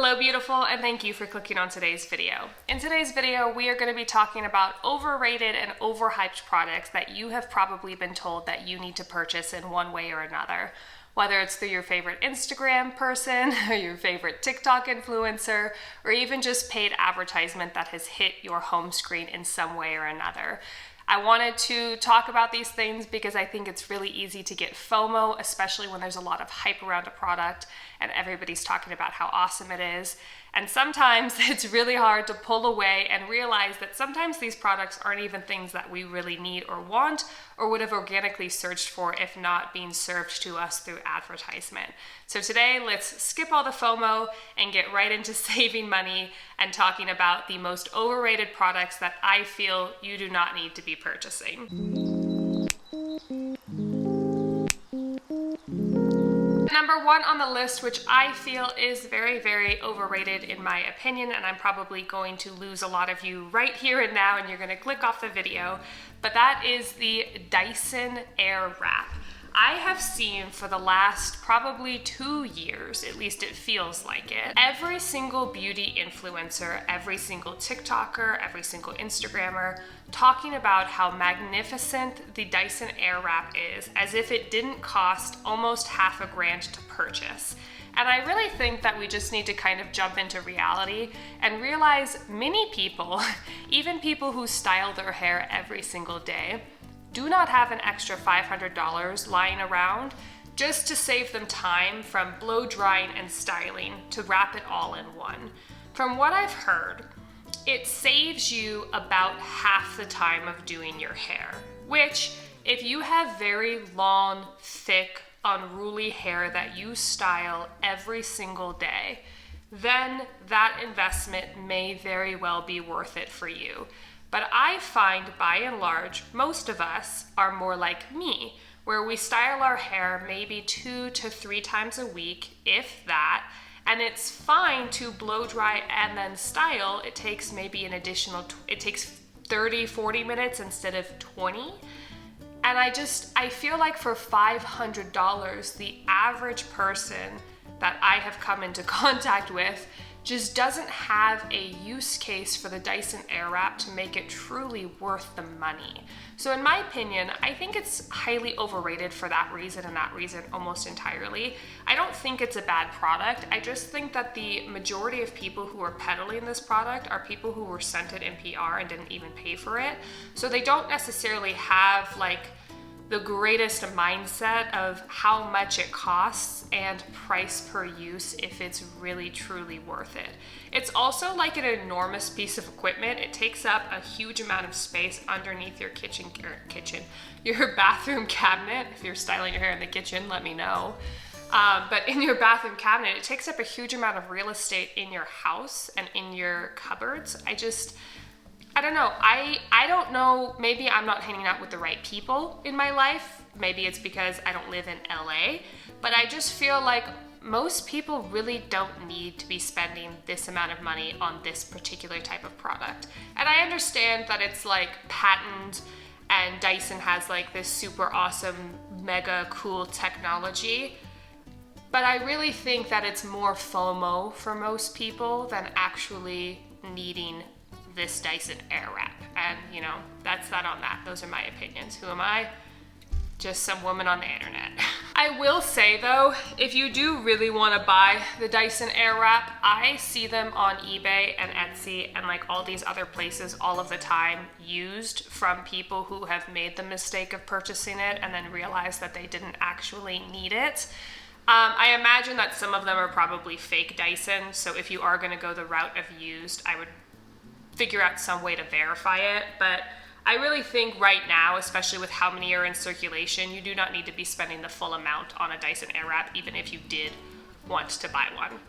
Hello beautiful, and thank you for clicking on today's video. In today's video, we are going to be talking about overrated and overhyped products that you have probably been told that you need to purchase in one way or another. Whether it's through your favorite Instagram person, or your favorite TikTok influencer, or even just paid advertisement that has hit your home screen in some way or another. I wanted to talk about these things because I think it's really easy to get FOMO, especially when there's a lot of hype around a product and everybody's talking about how awesome it is. And sometimes it's really hard to pull away and realize that sometimes these products aren't even things that we really need or want or would have organically searched for if not being served to us through advertisement. So today, let's skip all the FOMO and get right into saving money and talking about the most overrated products that I feel you do not need to be purchasing. Number one on the list, which I feel is very, very overrated in my opinion, and I'm probably going to lose a lot of you right here and now, and you're going to click off the video, but that is the Dyson Airwrap. I have seen for the last probably 2 years, at least it feels like it, every single beauty influencer, every single TikToker, every single Instagrammer talking about how magnificent the Dyson Airwrap is, as if it didn't cost almost $50,000 to purchase. And I really think that we just need to kind of jump into reality and realize many people, even people who style their hair every single day, do not have an extra $500 lying around just to save them time from blow drying and styling to wrap it all in one. From what I've heard, it saves you about half the time of doing your hair, which if you have very long, thick, unruly hair that you style every single day, then that investment may very well be worth it for you. But I find by and large, most of us are more like me, where we style our hair maybe 2 to 3 times a week, if that, and it's fine to blow dry and then style. It takes maybe an additional, it takes 30, 40 minutes instead of 20. And I feel like for $500, the average person that I have come into contact with just doesn't have a use case for the Dyson Airwrap to make it truly worth the money. So in my opinion, I think it's highly overrated for that reason, and that reason almost entirely. I don't think it's a bad product. I just think that the majority of people who are peddling this product are people who were sent it in PR and didn't even pay for it. So they don't necessarily have like the greatest mindset of how much it costs and price per use if it's really truly worth it. It's also like an enormous piece of equipment. It takes up a huge amount of space underneath your your bathroom cabinet. If you're styling your hair in the kitchen, let me know. But in your bathroom cabinet, it takes up a huge amount of real estate in your house and in your cupboards. I don't know. I don't know, maybe I'm not hanging out with the right people in my life. Maybe it's because I don't live in LA, but I just feel like most people really don't need to be spending this amount of money on this particular type of product. And I understand that it's like patent and Dyson has like this super awesome, mega cool technology, but I really think that it's more FOMO for most people than actually needing this Dyson Airwrap. And you know, that's that on that. Those are my opinions. Who am I? Just some woman on the internet. I will say though, if you do really want to buy the Dyson Airwrap, I see them on eBay and Etsy and like all these other places all of the time, used from people who have made the mistake of purchasing it and then realized that they didn't actually need it. I imagine that some of them are probably fake Dyson, so if you are going to go the route of used, I would figure out some way to verify it. But I really think right now, especially with how many are in circulation, you do not need to be spending the full amount on a Dyson Airwrap, even if you did want to buy one.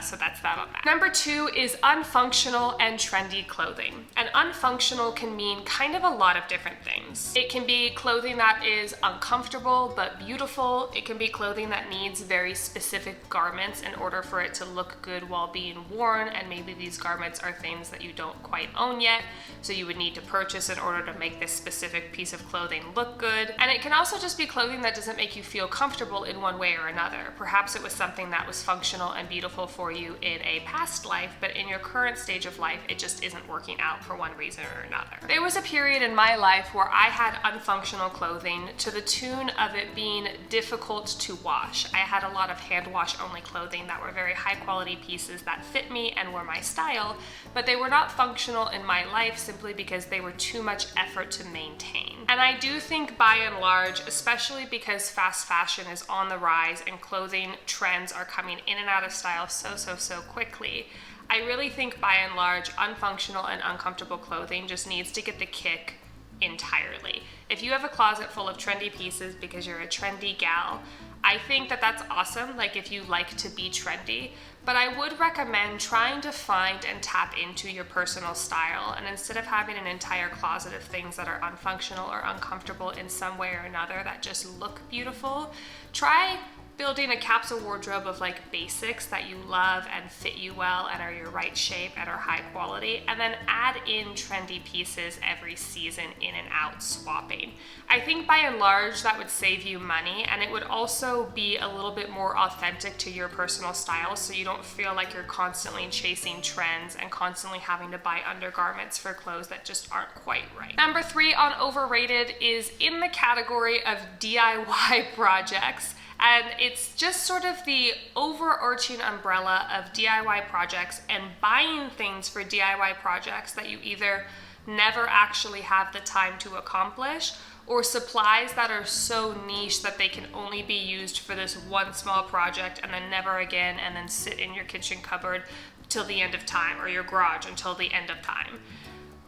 So that's that on that. Number 2 is unfunctional and trendy clothing. And unfunctional can mean kind of a lot of different things. It can be clothing that is uncomfortable but beautiful. It can be clothing that needs very specific garments in order for it to look good while being worn, and maybe these garments are things that you don't quite own yet, so you would need to purchase in order to make this specific piece of clothing look good. And it can also just be clothing that doesn't make you feel comfortable in one way or another. Perhaps it was something that was functional and beautiful comfortable for you in a past life, but in your current stage of life, it just isn't working out for one reason or another. There was a period in my life where I had unfunctional clothing to the tune of it being difficult to wash. I had a lot of hand wash only clothing that were very high quality pieces that fit me and were my style, but they were not functional in my life simply because they were too much effort to maintain. And I do think by and large, especially because fast fashion is on the rise and clothing trends are coming in and out of style so quickly, I really think by and large, unfunctional and uncomfortable clothing just needs to get the kick entirely. If you have a closet full of trendy pieces because you're a trendy gal, I think that that's awesome, like if you like to be trendy, but I would recommend trying to find and tap into your personal style, and instead of having an entire closet of things that are unfunctional or uncomfortable in some way or another that just look beautiful, try building a capsule wardrobe of like basics that you love and fit you well and are your right shape and are high quality, and then add in trendy pieces every season, in and out swapping. I think by and large that would save you money, and it would also be a little bit more authentic to your personal style, so you don't feel like you're constantly chasing trends and constantly having to buy undergarments for clothes that just aren't quite right. Number 3 on overrated is in the category of DIY projects. And it's just sort of the overarching umbrella of DIY projects and buying things for DIY projects that you either never actually have the time to accomplish, or supplies that are so niche that they can only be used for this one small project and then never again, and then sit in your kitchen cupboard till the end of time, or your garage until the end of time.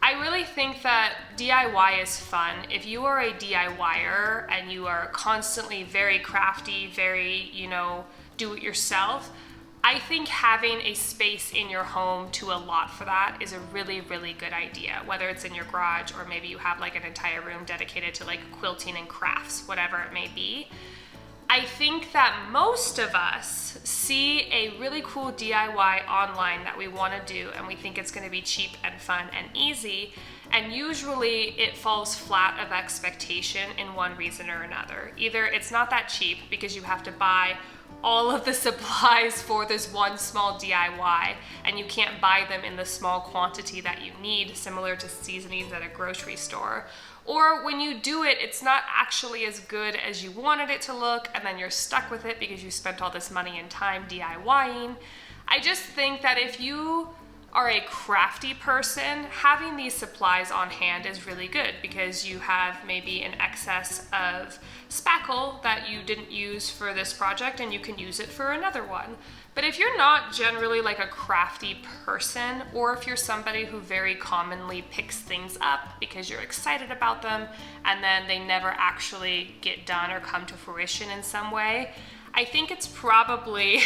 I really think that DIY is fun. If you are a DIYer and you are constantly very crafty, very, do it yourself, I think having a space in your home to allot for that is a really, really good idea, whether it's in your garage or maybe you have like an entire room dedicated to like quilting and crafts, whatever it may be. I think that most of us see a really cool DIY online that we want to do, and we think it's going to be cheap and fun and easy, and usually it falls flat of expectation in one reason or another. Either it's not that cheap because you have to buy all of the supplies for this one small DIY and you can't buy them in the small quantity that you need, similar to seasonings at a grocery store. Or when you do it, it's not actually as good as you wanted it to look, and then you're stuck with it because you spent all this money and time DIYing. I just think that if you are a crafty person, having these supplies on hand is really good because you have maybe an excess of spackle that you didn't use for this project and you can use it for another one. But if you're not generally like a crafty person, or if you're somebody who very commonly picks things up because you're excited about them and then they never actually get done or come to fruition in some way, I think it's probably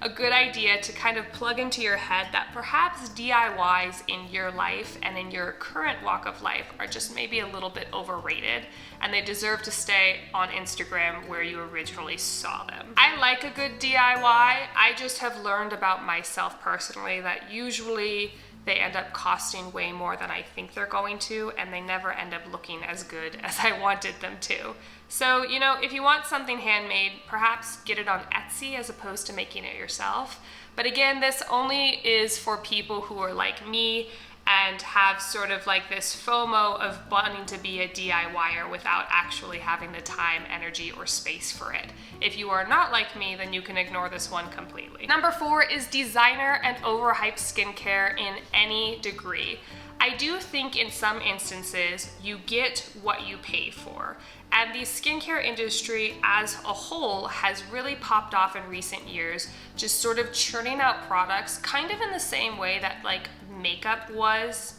a good idea to kind of plug into your head that perhaps DIYs in your life and in your current walk of life are just maybe a little bit overrated, and they deserve to stay on Instagram where you originally saw them. I like a good DIY. I just have learned about myself personally that usually they end up costing way more than I think they're going to, and they never end up looking as good as I wanted them to. So, if you want something handmade, perhaps get it on Etsy as opposed to making it yourself. But again, this only is for people who are like me and have sort of like this FOMO of wanting to be a DIYer without actually having the time, energy, or space for it. If you are not like me, then you can ignore this one completely. Number 4 is designer and overhyped skincare in any degree. I do think in some instances you get what you pay for. And the skincare industry as a whole has really popped off in recent years, just sort of churning out products kind of in the same way that like makeup was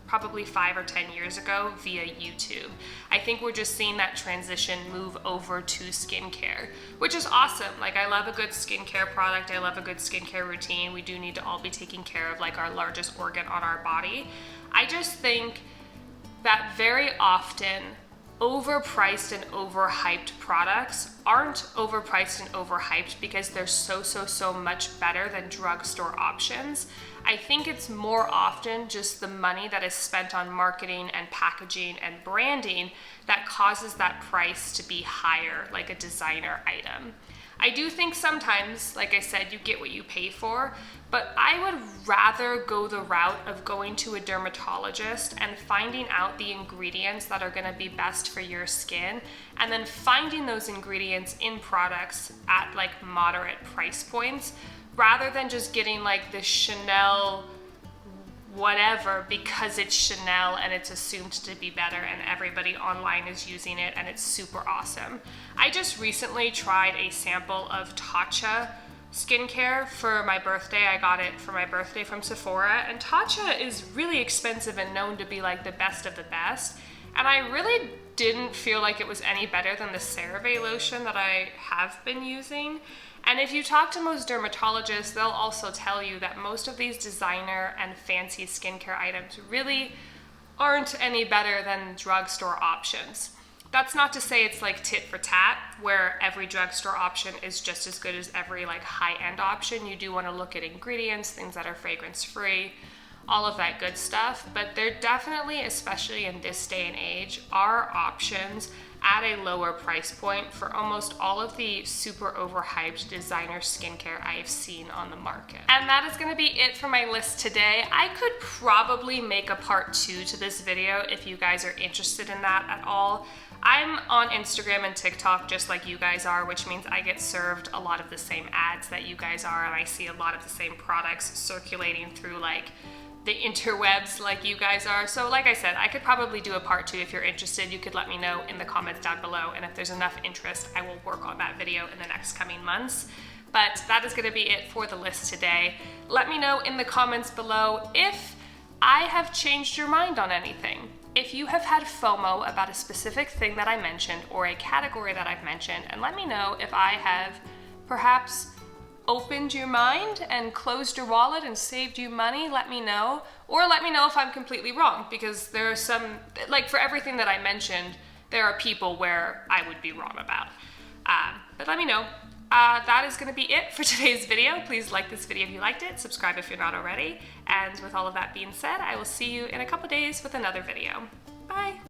probably 5 or 10 years ago via YouTube. I think we're just seeing that transition move over to skincare, which is awesome. Like, I love a good skincare product. I love a good skincare routine. We do need to all be taking care of like our largest organ on our body. I just think that very often overpriced and overhyped products aren't overpriced and overhyped because they're so much better than drugstore options. I think it's more often just the money that is spent on marketing and packaging and branding that causes that price to be higher, like a designer item. I do think sometimes, like I said, you get what you pay for, but I would rather go the route of going to a dermatologist and finding out the ingredients that are gonna be best for your skin, and then finding those ingredients in products at like moderate price points, rather than just getting like the Chanel whatever because it's Chanel and it's assumed to be better and everybody online is using it and it's super awesome. I just recently tried a sample of Tatcha skincare for my birthday. I got it for my birthday from Sephora, and Tatcha is really expensive and known to be like the best of the best. And I really didn't feel like it was any better than the CeraVe lotion that I have been using. And if you talk to most dermatologists, they'll also tell you that most of these designer and fancy skincare items really aren't any better than drugstore options. That's not to say it's like tit for tat, where every drugstore option is just as good as every like high-end option. You do want to look at ingredients, things that are fragrance-free, all of that good stuff. But there definitely, especially in this day and age, are options at a lower price point for almost all of the super overhyped designer skincare I have seen on the market. And that is gonna be it for my list today. I could probably make a part 2 to this video if you guys are interested in that at all. I'm on Instagram and TikTok just like you guys are, which means I get served a lot of the same ads that you guys are, and I see a lot of the same products circulating through like the interwebs like you guys are. So like I said, I could probably do a part 2 if you're interested. You could let me know in the comments down below, and if there's enough interest, I will work on that video in the next coming months. But that is gonna be it for the list today. Let me know in the comments below if I have changed your mind on anything. If you have had FOMO about a specific thing that I mentioned or a category that I've mentioned, and let me know if I have perhaps opened your mind and closed your wallet and saved you money. Let me know. Or let me know if I'm completely wrong, because there are some, like for everything that I mentioned, there are people where I would be wrong about. But let me know. That is gonna be it for today's video. Please like this video if you liked it, subscribe if you're not already, and with all of that being said, I will see you in a couple days with another video. Bye.